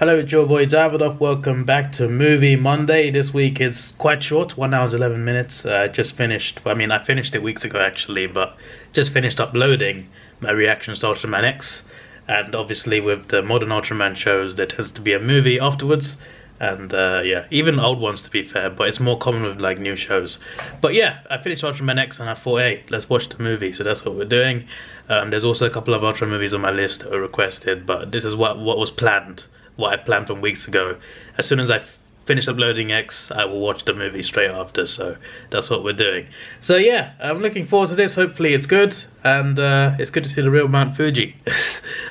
Hello, it's your boy Davidoff. Welcome back to Movie Monday. This week is quite short, 1 hour 11 minutes. Just finished, I finished it weeks ago actually, but just finished uploading my reactions to Ultraman X. And obviously with the modern Ultraman shows, there tends to be a movie afterwards. And yeah, even old ones to be fair, but it's more common with like new shows. But yeah, I finished Ultraman X and I thought, hey, let's watch the movie. So that's what we're doing. There's also a couple of Ultraman movies on my list that were requested, but this is what was planned. What I planned from weeks ago. As soon as I finish uploading X, I will watch the movie straight after, so that's what we're doing. So yeah, I'm looking forward to this. Hopefully it's good, and it's good to see the real Mount Fuji.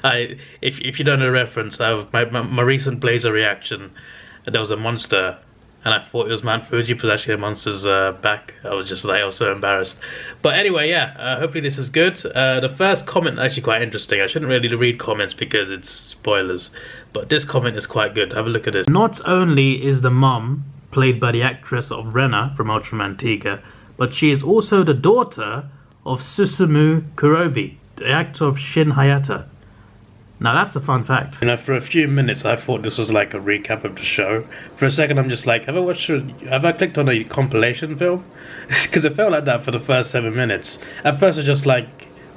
If you don't know the reference, my recent Blazer reaction, there was a monster, and I thought it was Mount Fuji, but actually the monster's back. I was so embarrassed. But anyway, yeah, hopefully this is good. The first comment actually quite interesting. I shouldn't really read comments because it's spoilers, but this comment is quite good. Have a look at this. Not only is the mum played by the actress of Rena from Ultraman Tiga, but she is also the daughter of Susumu Kurobi, the actor of Shin Hayata. Now that's a fun fact. You know, for a few minutes I thought this was like a recap of the show. For a second I'm just like, have I clicked on a compilation film? Because it felt like that for the first 7 minutes. At first I was just like,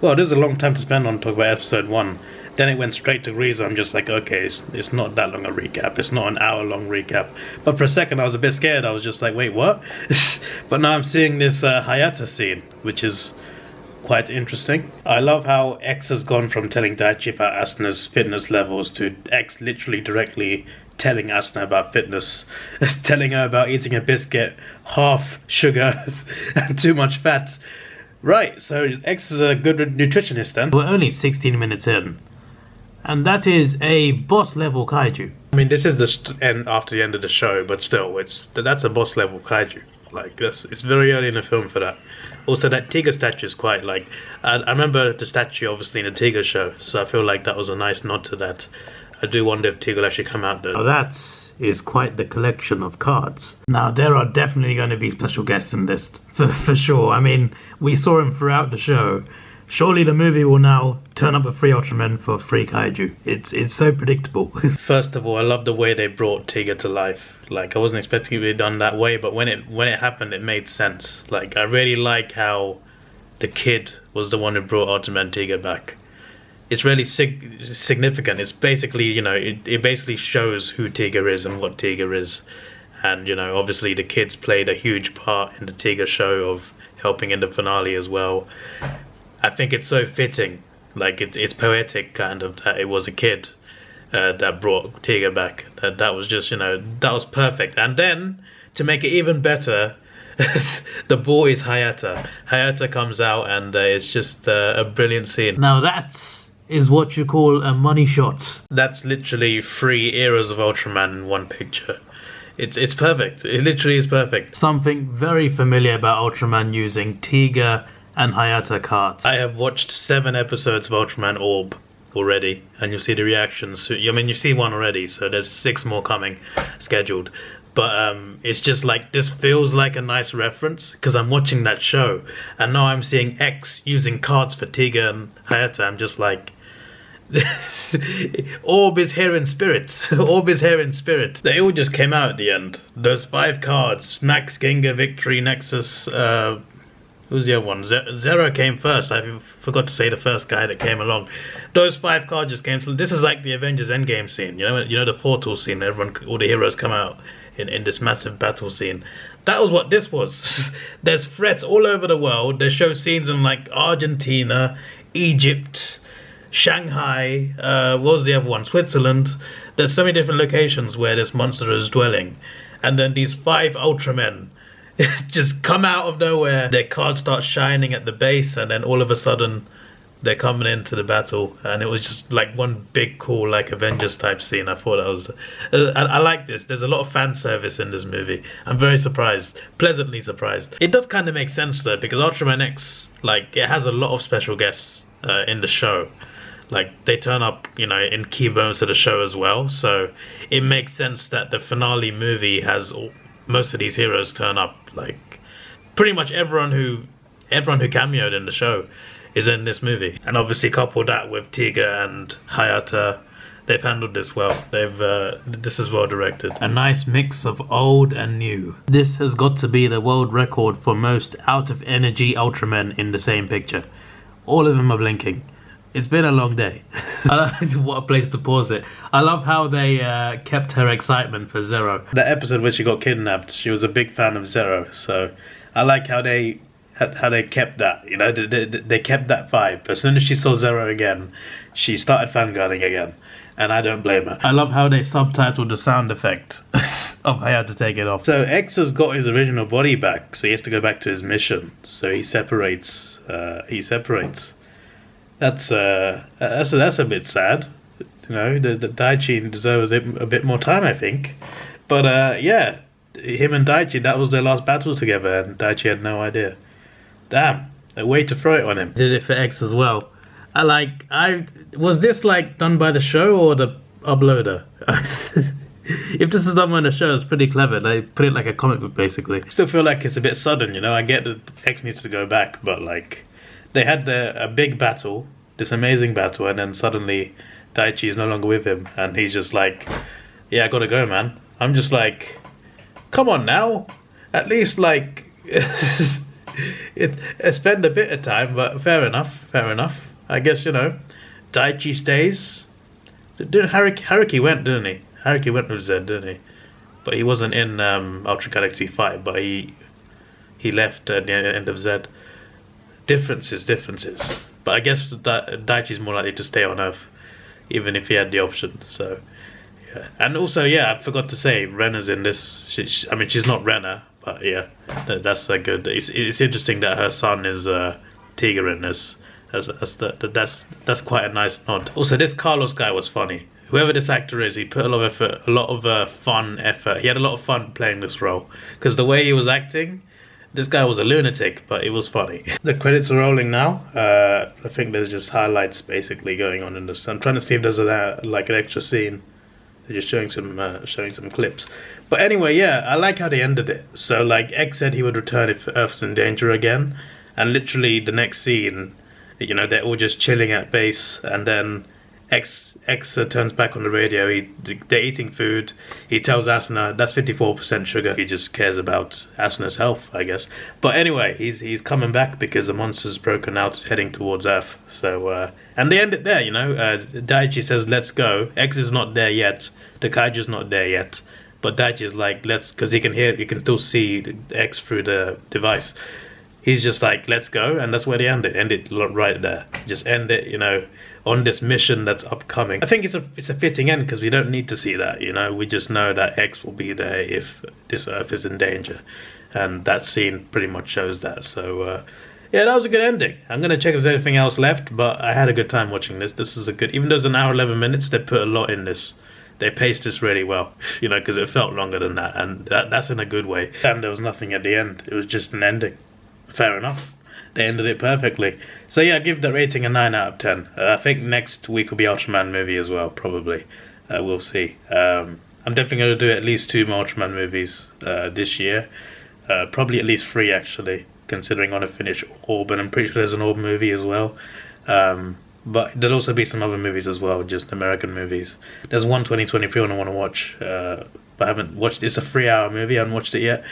well, this is a long time to spend on talking about episode 1. Then it went straight to Grease. I'm just like, okay, it's not that long a recap. It's not an hour-long recap. But for a second I was a bit scared. I was just like, wait, what? But now I'm seeing this Hayata scene, which is quite interesting. I love how X has gone from telling Daichi about Asuna's fitness levels to X literally directly telling Asuna about fitness, telling her about eating a biscuit, half sugar and too much fat. Right, so X is a good nutritionist then. We're only 16 minutes in, and that is a boss level kaiju. I mean, this is the end after the end of the show, but still, that's a boss level kaiju. Like this, it's very early in the film for that. Also, that Tiga statue is quite like. I remember the statue obviously in the Tiga show, so I feel like that was a nice nod to that. I do wonder if Tiga will actually come out there. Now that is quite the collection of cards. Now there are definitely going to be special guests in this for sure. I mean, we saw him throughout the show. Surely the movie will now turn up a free Ultraman for free kaiju. It's so predictable. First of all, I love the way they brought Tiga to life. Like, I wasn't expecting it to be done that way, but when it happened, it made sense. Like, I really like how the kid was the one who brought Ultraman Tiga back. It's really significant. It's basically, you know, it basically shows who Tiga is and what Tiga is. And, you know, obviously the kids played a huge part in the Tiga show of helping in the finale as well. I think it's so fitting, like it's poetic kind of, that it was a kid that brought Tiga back. That was just, you know, that was perfect. And then, to make it even better, the boy is Hayata. Hayata comes out and it's just a brilliant scene. Now that is what you call a money shot. That's literally 3 eras of Ultraman in one picture. It's perfect. It literally is perfect. Something very familiar about Ultraman using Tiga and Hayata cards. I have watched 7 episodes of Ultraman Orb already, and you'll see the reactions. I mean, you've seen one already, so there's 6 more coming scheduled. But it's just like, this feels like a nice reference because I'm watching that show, and now I'm seeing X using cards for Tiga and Hayata. I'm just like, Orb is here in spirit. Orb is here in spirit. They all just came out at the end. Those 5 cards: Max, Gengar, Victory, Nexus. Who's the other one? Zero came first. I forgot to say the first guy that came along. Those 5 cards just came. So this is like the Avengers Endgame scene. You know the portal scene. All the heroes come out in this massive battle scene. That was what this was. There's threats all over the world. They show scenes in like Argentina, Egypt, Shanghai. What was the other one? Switzerland. There's so many different locations where this monster is dwelling, and then these 5 Ultramen just come out of nowhere. Their cards start shining at the base, and then all of a sudden they're coming into the battle, and it was just like one big cool like Avengers type scene. I thought that was I like this. There's a lot of fan service in this movie. I'm very surprised, pleasantly surprised. It does kind of make sense though, because Ultraman X, like, it has a lot of special guests in the show. Like, they turn up, you know, in key moments of the show as well, so it makes sense that the finale movie has most of these heroes turn up. Like, pretty much everyone who cameoed in the show is in this movie. And obviously couple that with Tiga and Hayata they've handled this well. This is well directed. A nice mix of old and new. This has got to be the world record for most out of energy Ultramen in the same picture. All of them are blinking. It's been a long day. What a place to pause it. I love how they kept her excitement for Zero. The episode where she got kidnapped, she was a big fan of Zero, so I like how they kept that. You know, they kept that vibe. As soon as she saw Zero again, she started fangirling again, and I don't blame her. I love how they subtitled the sound effect of I had to take it off. So X has got his original body back, so he has to go back to his mission. So he separates. That's a bit sad. You know, the Daichi deserves a bit more time, I think. But yeah, him and Daichi, that was their last battle together, and Daichi had no idea. Damn, a way to throw it on him. Did it for X as well. Was this like done by the show or the uploader? If this is done by the show, it's pretty clever. They put it like a comic book, basically. Still feel like it's a bit sudden, you know. I get that X needs to go back, but like, they had a big battle, this amazing battle, and then suddenly Daichi is no longer with him, and he's just like, yeah, I gotta go, man. I'm just like, come on now. At least, like, spend a bit of time, but fair enough. I guess, you know, Daichi stays. Haruki went, didn't he? Haruki went with Zed, didn't he? But he wasn't in Ultra Galaxy 5, but he left at the end of Zed. Differences. But I guess Daichi's more likely to stay on Earth, even if he had the option. So, yeah. And also, yeah, I forgot to say, Renna's in this. I mean, she's not Renna, but yeah, that's a good. It's interesting that her son is Tiger in this. That's quite a nice nod. Also, this Carlos guy was funny. Whoever this actor is, he put a lot of effort, a lot of fun effort. He had a lot of fun playing this role, because the way he was acting. This guy was a lunatic, but it was funny. The credits are rolling now. I think there's just highlights basically going on in this. I'm trying to see if there's like an extra scene. They're just showing some clips. But anyway, yeah, I like how they ended it. So like X said he would return if Earth's in danger again, and literally the next scene, you know, they're all just chilling at base, and then X turns back on the radio. They're eating food. He tells Asuna that's 54% sugar. He just cares about Asuna's health, I guess. But anyway, he's coming back because the monster's broken out, heading towards Earth. So and they end it there, you know. Daichi says let's go. X is not there yet. The kaiju's not there yet. But Daichi's like because he can still see X through the device. He's just like let's go, and that's where they end it. End it right there. Just end it, you know, on this mission that's upcoming. I think it's a fitting end because we don't need to see that, you know. We just know that X will be there if this Earth is in danger, and that scene pretty much shows that. So yeah, that was a good ending. I'm gonna check if there's anything else left, but I had a good time watching this. This is a good, even though it's an hour 11 minutes, they put a lot in this. They paced this really well, you know, because it felt longer than that, and that's in a good way. And there was nothing at the end. It was just an ending. Fair enough. They ended it perfectly. So yeah, I give the rating a 9 out of 10. I think next week will be Ultraman movie as well, probably. We'll see. I'm definitely going to do at least 2 more Ultraman movies this year. Probably at least 3 actually, considering I want to finish Orb, and I'm pretty sure there's an Orb movie as well. But there'll also be some other movies as well, just American movies. There's one 2023 one I want to watch, but I haven't watched. It's a 3-hour movie. I haven't watched it yet.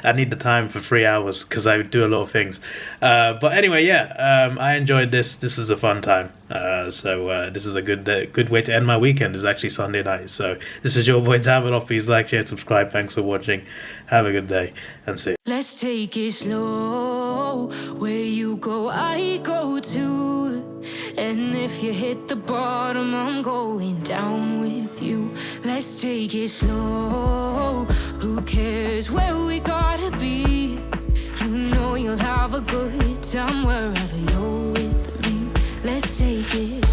I need the time for 3 hours because I do a lot of things. But anyway, yeah, I enjoyed this. This is a fun time. So this is a good way to end my weekend. It's actually Sunday night. So this is your boy Davidoff. Please like, share, subscribe. Thanks for watching. Have a good day and see you. Let's take it slow. Where you go, I go too. And if you hit the bottom, I'm going down with you. Let's take it slow. Who cares where we gotta be? You know you'll have a good time wherever you're with me. Let's take it